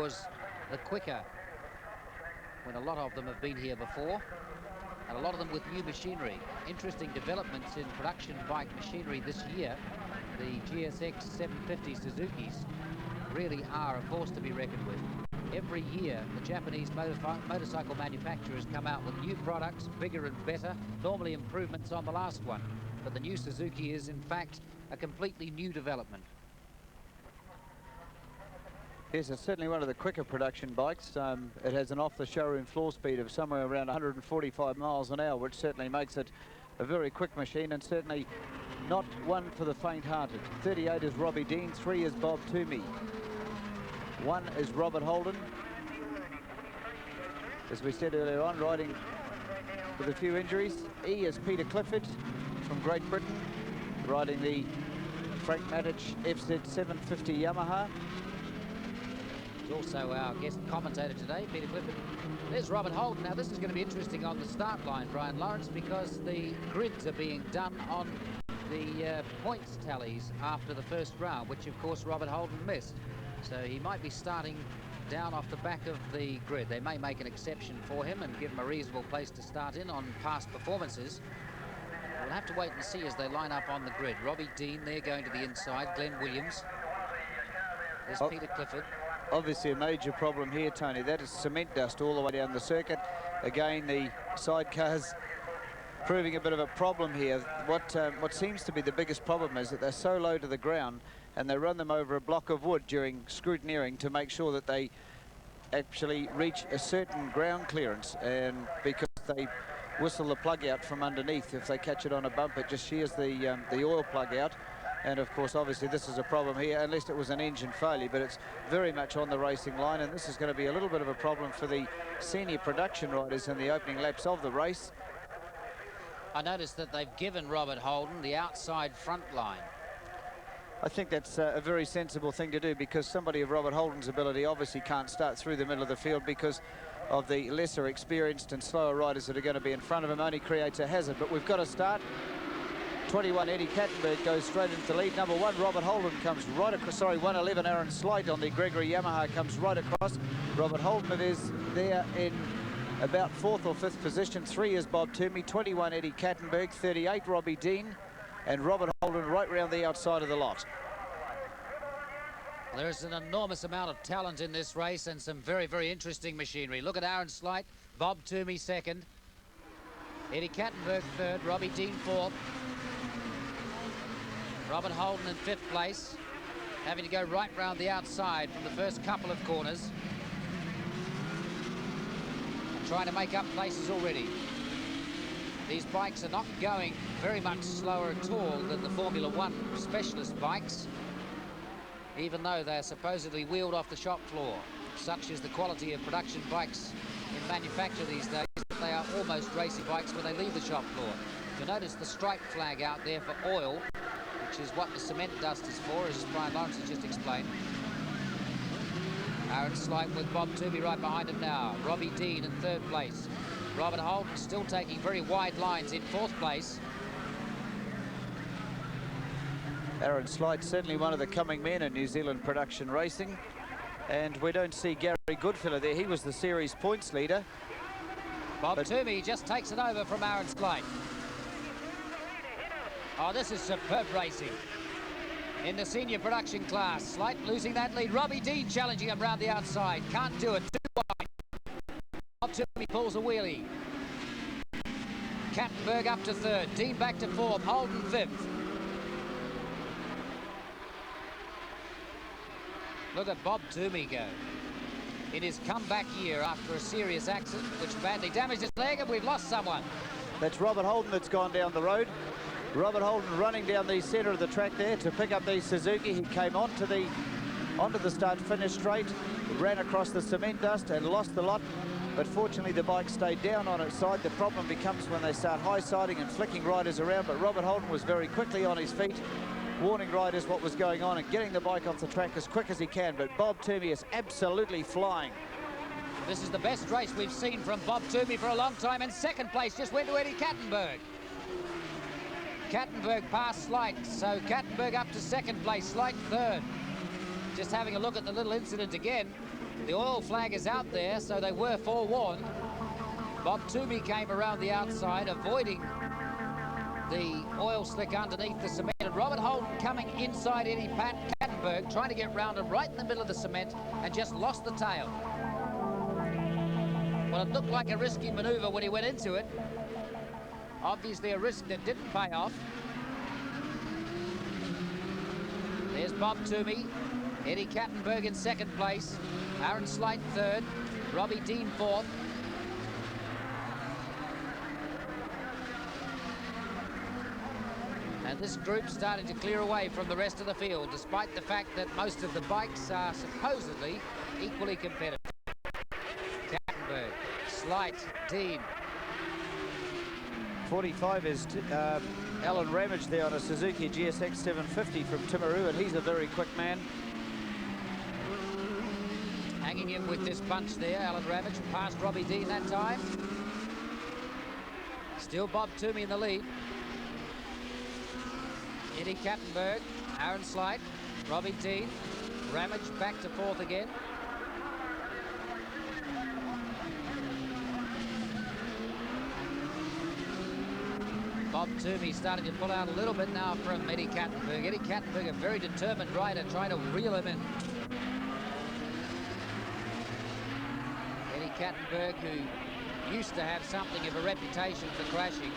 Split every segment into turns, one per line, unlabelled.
was the quicker, when a lot of them have been here before, and a lot of them with new machinery. Interesting developments in production bike machinery this year. The GSX 750 Suzukis really are a force to be reckoned with. Every year, the Japanese motorcycle manufacturers come out with new products, bigger and better, normally improvements on the last one. But the new Suzuki is, in fact, a completely new development.
Yes, it's certainly one of the quicker production bikes. It has an off-the-showroom floor speed of somewhere around 145 miles an hour, which certainly makes it a very quick machine, and certainly not one for the faint-hearted. 38 is Robbie Dean, 3 is Bob Toomey, 1 is Robert Holden. As we said earlier on, riding with a few injuries. E is Peter Clifford from Great Britain, riding the Frank Matic FZ 750 Yamaha.
He's also our guest commentator today, Peter Clifford. There's Robert Holden. Now, this is going to be interesting on the start line, Brian Lawrence, because the grids are being done on the points tallies after the first round, which, of course, Robert Holden missed. So he might be starting down off the back of the grid. They may make an exception for him and give him a reasonable place to start in on past performances. We'll have to wait and see as they line up on the grid. Robbie Dean there going to the inside. Glenn Williams. There's Peter Clifford.
Obviously a major problem here, Tony. That is cement dust all the way down the circuit. Again, the sidecars proving a bit of a problem here. What seems to be the biggest problem is that they're so low to the ground, and they run them over a block of wood during scrutineering to make sure that they actually reach a certain ground clearance, and because they whistle the plug out from underneath. If they catch it on a bump, it just shears the oil plug out. And of course, obviously, this is a problem here, unless it was an engine failure, but it's very much on the racing line, and this is going to be a little bit of a problem for the senior production riders in the opening laps of the race.
I noticed that they've given Robert Holden the outside front line.
I think that's a very sensible thing to do, because somebody of Robert Holden's ability obviously can't start through the middle of the field because of the lesser experienced and slower riders that are going to be in front of him. Only creates a hazard, but we've got to start. 21, Eddie Kattenberg goes straight into the lead. Number 1, Robert Holden comes right across. Sorry, 111, Aaron Slight on the Gregory Yamaha comes right across. Robert Holden is there in about 4th or 5th position. 3 is Bob Toomey, 21, Eddie Kattenberg, 38, Robbie Dean, and Robert Holden right round the outside of the lot.
There's an enormous amount of talent in this race and some very, very interesting machinery. Look at Aaron Slight, Bob Toomey 2nd, Eddie Kattenberg 3rd, Robbie Dean 4th. Robert Holden in 5th place, having to go right round the outside from the first couple of corners. And trying to make up places already. These bikes are not going very much slower at all than the Formula One specialist bikes, even though they're supposedly wheeled off the shop floor. Such is the quality of production bikes in manufacture these days that they are almost racing bikes when they leave the shop floor. You'll notice the stripe flag out there for oil, which is what the cement dust is for, as Brian Lawrence has just explained. Aaron Slight with Bob Toomey right behind him now. Robbie Dean in 3rd place. Robert Holden still taking very wide lines in 4th place.
Aaron Slight certainly one of the coming men in New Zealand production racing. And we don't see Gary Goodfellow there. He was the series points leader.
Bob Toomey just takes it over from Aaron Slight. Oh, this is superb racing. In the senior production class, Slight losing that lead. Robbie Dean challenging him round the outside. Can't do it, too wide. Bob Toomey pulls a wheelie. Kattenberg up to 3rd. Dean back to 4th. Holden 5th. Look at Bob Toomey go. In his comeback year after a serious accident which badly damaged his leg, and we've lost someone.
That's Robert Holden that's gone down the road. Robert Holden running down the centre of the track there to pick up the Suzuki. He came onto the start-finish straight, ran across the cement dust and lost the lot. But fortunately, the bike stayed down on its side. The problem becomes when they start high-siding and flicking riders around. But Robert Holden was very quickly on his feet, warning riders what was going on and getting the bike off the track as quick as he can. But Bob Toomey is absolutely flying.
This is the best race we've seen from Bob Toomey for a long time, and 2nd place just went to Eddie Kattenberg. Kattenberg passed Slight, so Kattenberg up to 2nd place, Slight 3rd. Just having a look at the little incident again. The oil flag is out there, so they were forewarned. Bob Toomey came around the outside, avoiding the oil slick underneath the cement. And Robert Holden coming inside Eddie Kattenberg, trying to get round him right in the middle of the cement, and just lost the tail. Well, it looked like a risky manoeuvre when he went into it. Obviously a risk that didn't pay off. There's Bob Toomey, Eddie Kattenberg in second place, Aaron Slight third, Robbie Dean fourth. And this group starting to clear away from the rest of the field, despite the fact that most of the bikes are supposedly equally competitive. Kattenberg, Slight, Dean.
45 is Allan Ramage there on a Suzuki GSX 750 from Timaru, and he's a very quick man.
Hanging in with this bunch there, Allan Ramage passed Robbie Dean that time. Still Bob Toomey in the lead. Eddie Kattenberg, Aaron Slight, Robbie Dean, Ramage back to fourth again. Bob Toomey starting to pull out a little bit now from Eddie Kattenberg. Eddie Kattenberg, a very determined rider, trying to reel him in. Eddie Kattenberg, who used to have something of a reputation for crashing,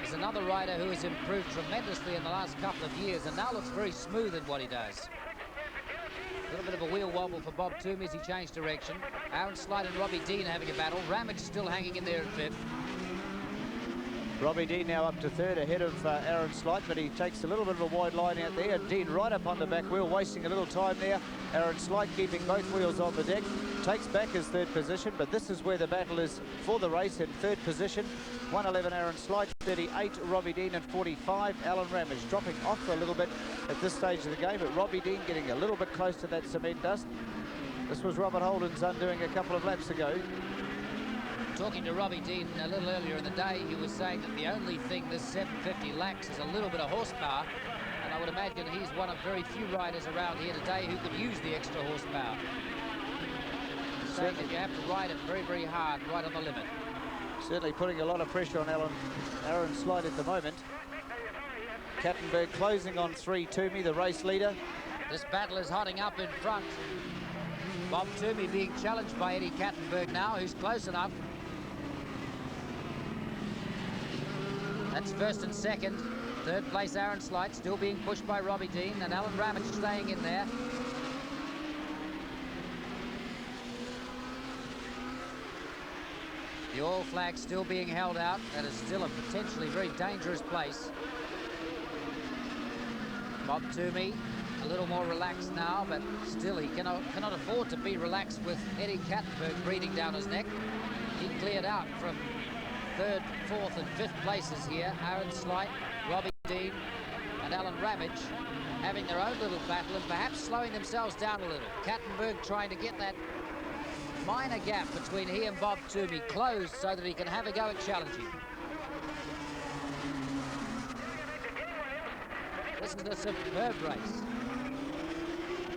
is another rider who has improved tremendously in the last couple of years and now looks very smooth in what he does. A little bit of a wheel wobble for Bob Toomey as he changed direction. Aaron Slight and Robbie Dean having a battle. Ramage still hanging in there at fifth.
Robbie Dean now up to third, ahead of Aaron Slight, but he takes a little bit of a wide line out there. Dean right up on the back wheel, wasting a little time there. Aaron Slight keeping both wheels on the deck, takes back his third position, but this is where the battle is for the race. In third position, 111 Aaron Slight, 38 Robbie Dean, and 45 Allan Ramage, dropping off a little bit at this stage of the game, but Robbie Dean getting a little bit close to that cement dust. This was Robert Holden's undoing a couple of laps ago.
Talking to Robbie Dean a little earlier in the day, he was saying that the only thing this 750 lacks is a little bit of horsepower, and I would imagine he's one of very few riders around here today who can use the extra horsepower. Saying that you have to ride it very, very hard, right on the limit.
Certainly putting a lot of pressure on Aaron Slight at the moment. Kattenberg closing on 3 Toomey, the race leader.
This battle is hotting up in front. Bob Toomey being challenged by Eddie Kattenberg now, who's close enough. That's first and second. Third place, Aaron Slight, still being pushed by Robbie Dean, and Allan Ramage staying in there. The oil flag still being held out. That is still a potentially very dangerous place. Bob Toomey a little more relaxed now, but still he cannot afford to be relaxed with Eddie Kattenberg breathing down his neck. He cleared out from third, fourth and fifth places here. Aaron Slight, Robbie Dean and Allan Ramage having their own little battle and perhaps slowing themselves down a little. Kattenberg trying to get that minor gap between he and Bob Toomey closed so that he can have a go at challenging. This is a superb race.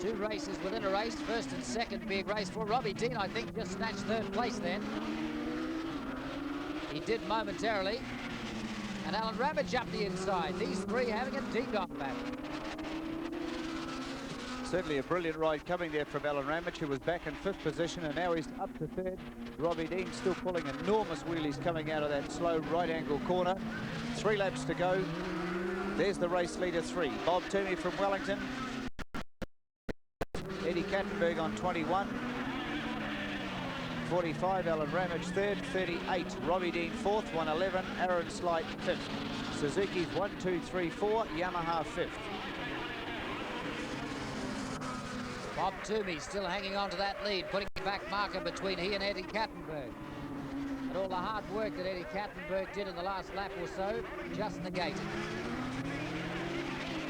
2 races within a race, first and second being raced for. Robbie Dean, I think, just snatched third place then. He did momentarily. And Allan Ramage up the inside. These 3 having a dig-off battle.
Certainly a brilliant ride coming there from Allan Ramage, who was back in 5th position, and now he's up to 3rd. Robbie Dean still pulling enormous wheelies coming out of that slow right-angle corner. 3 laps to go. There's the race leader 3. Bob Toomey from Wellington. Eddie Kattenberg on 21. 45, Allan Ramage 3rd. 38, Robbie Dean 4th. 111, Aaron Slight 5th. Suzuki's 1, 2, 3, 4. Yamaha 5th.
Bob Toomey still hanging on to that lead, putting a back marker between he and Eddie Kattenberg. And all the hard work that Eddie Kattenberg did in the last lap or so, just negated.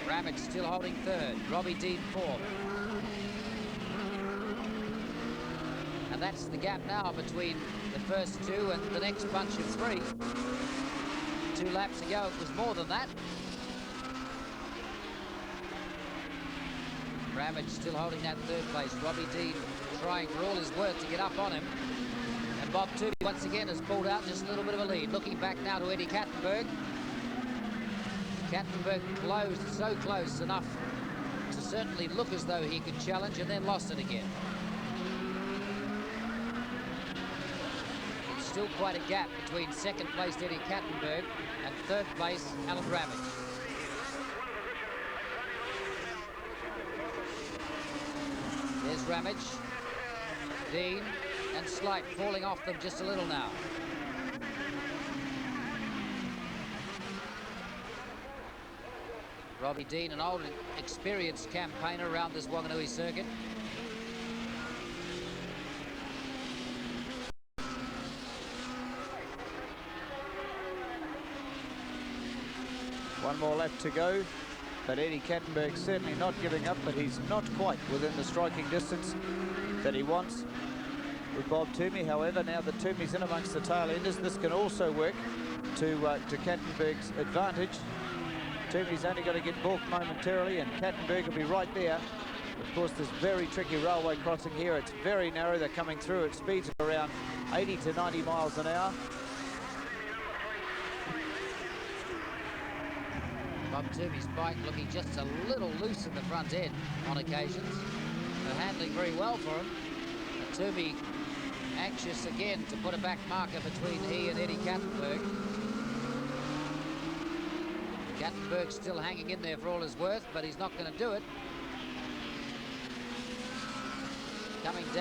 Ramage still holding 3rd, Robbie Dean 4th. And that's the gap now between the first 2 and the next bunch of 3. 2 laps ago it was more than that. Ramage still holding that 3rd place. Robbie Dean trying for all his worth to get up on him. And Bob Toomey once again has pulled out just a little bit of a lead. Looking back now to Eddie Kattenberg. Kattenberg closed, so close enough to certainly look as though he could challenge, and then lost it again. It's still quite a gap between second place Eddie Kattenberg and third place Allan Ramage. There's Ramage, Dean and Slight falling off them just a little now. Robbie Dean, an old experienced campaigner around this Wanganui circuit.
One more lap to go, but Eddie Kattenberg certainly not giving up, but he's not quite within the striking distance that he wants with Bob Toomey. However, now that Toomey's in amongst the tail enders, this can also work to Kattenberg's advantage. Toomey's only got to get balked momentarily, and Kattenberg will be right there. Of course, this very tricky railway crossing here. It's very narrow. They're coming through at speeds of around 80 to 90 miles an hour.
Bob Toomey's bike looking just a little loose in the front end on occasions. They're handling very well for him. And Toomey anxious again to put a back marker between he and Eddie Kattenberg. Kattenberg's still hanging in there for all his worth, but he's not going to do it. Coming down.